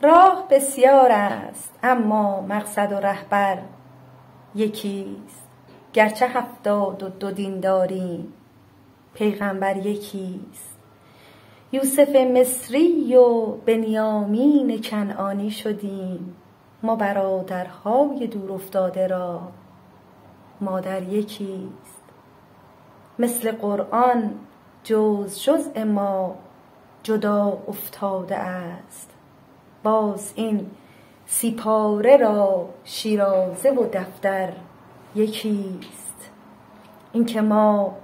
راه بسیار است اما مقصد و رهبر یکیست. گرچه 72 دین داریم پیغمبر یکیست. یوسف مصری و بنیامین کنعانی شدیم، ما برادرهای دور افتاده را مادر یکیست. مثل قرآن جزء ما جدا افتاده است، باز این 30 پاره را شیرازه و دفتر یکیست. این که ما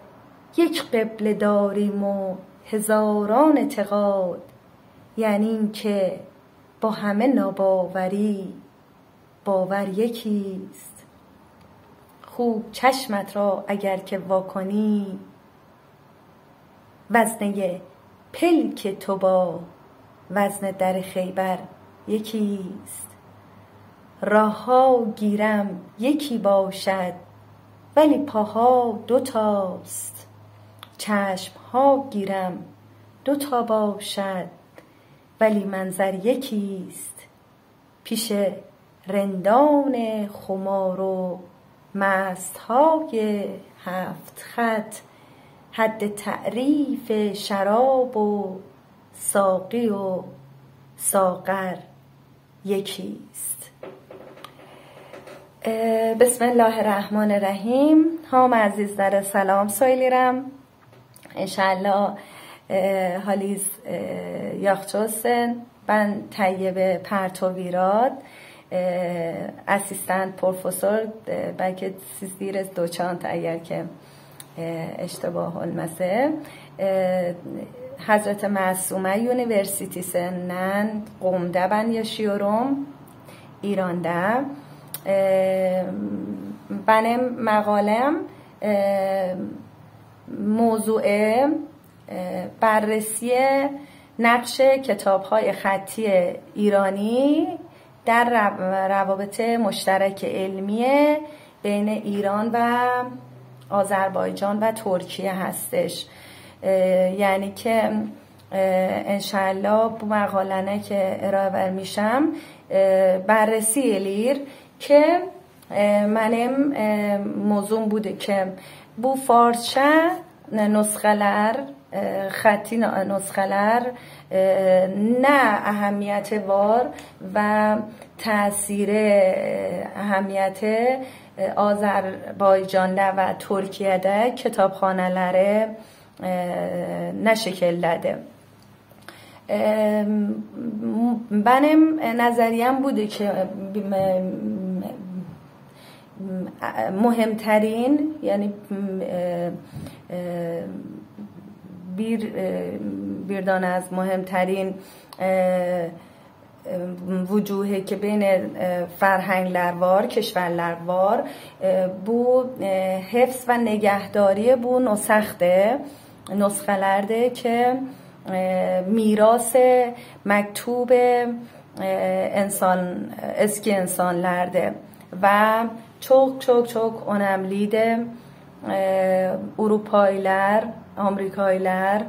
یک قبله داریم و هزاران اعتقاد، یعنی این که با همه ناباوری باور یکیست. خوب چشمت را اگر که واکنی، وزنه پلک تو با وزن در خیبر یکیست. راه ها گیرم یکی باشد ولی پاها 2 تاست. چشم ها گیرم 2 تا باشد ولی منظر یکیست. پیش رندان خمار و مست های 7 خط، حد تعریف شراب و ساقی و ساغر یکیست. بسم الله الرحمن الرحیم. هم عزیزلر سلام söyleyirəm. İnşallah haliz yaxşı olsun. Ben Tayyebe Pertovirat, asistant profesör, belki siz diriz doçent eğer ki اشتباه olmasa. Hazreti Masume Üniversitesi'nden Qum'da ben yaşıyorum, İran'da. Benim مقالم موضوع بررسی نقش کتاب‌های خطی ایرانی در روابط مشترک علمی بین ایران و آذربایجان و ترکیه هستش. یعنی که انشالله bu مقاله که ارائه میشم بررسی eləyir که mənim mövzum budur ki, bu farsça nüsxələr, xətti nüsxələr nə əhəmiyyəti var və təsiri əhəmiyyəti Azərbaycanda və Türkiyədə kitabxanaları nə şəkildədir. Benim نظریم بوده که مهمترین، یعنی bir dane از مهمترین وجوهی که بین فرهنگler var, کشورler var, bu حفظ و نگهداری bu نسخه‌lərdir که میراث مکتوب eski insanlardır ve çok önemlidir. Avrupalılar, Amerikalılar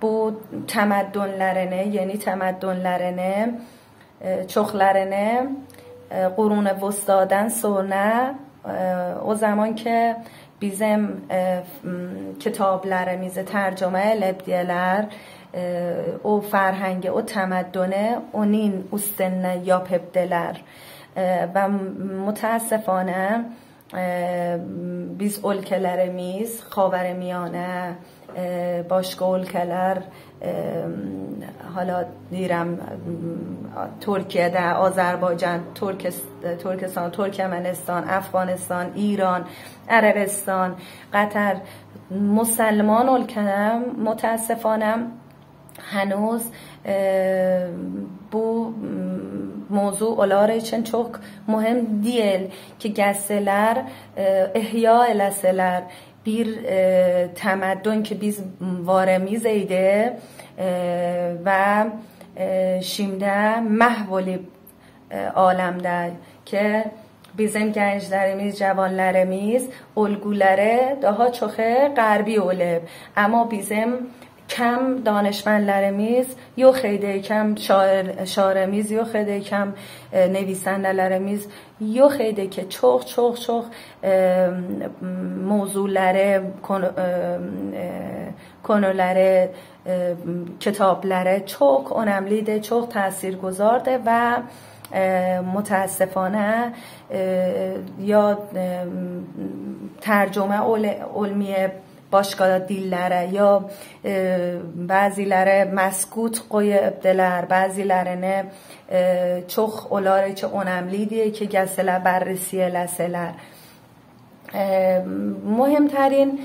bu təməddünlərini, yeni təməddünlərini, çoxlarını قرون وسطاdan sonra o zaman ki bizim kitablarımızı tərcümə elədilər, o fərhəngi, o təməddünü onun üstünə yapıbdılar və mütəəssifانه biz ölkələrimiz, Xavərmiyanə, başqa ölkələr, hala deyirəm Türkiyədə, Azərbaycan, Türkistan, Türkmənistan, Əfqanistan, İran, Ərəbistan, Qətər مسلمان ülkəm mütəəssifانه هنوز bu موضوع onlar için çok mühim değil ki gəlsələr, ihya eləsələr bir təməddün ki biz varımız idi və şimdi məhv olub aləmdə ki bizim gənclərimiz, cavanlarımız ulguları daha çox qərbi olub. Amma bizim كم danışmanlarımız yok edeykəm, şairimiz yok edeykəm, نویسنده‌larımız yok edə ki, çox mövzuları, konuları, kitapları çok önemlidir, çok tاثیرگذارdır و متاسفانه یا ترجمه علمی başqa dillərə ya bəziləri məskut qoyubdular, bəzilərini çox olar ki, önəmlidir ki, gəlsələr, bərrisi eləsələr. مهمترین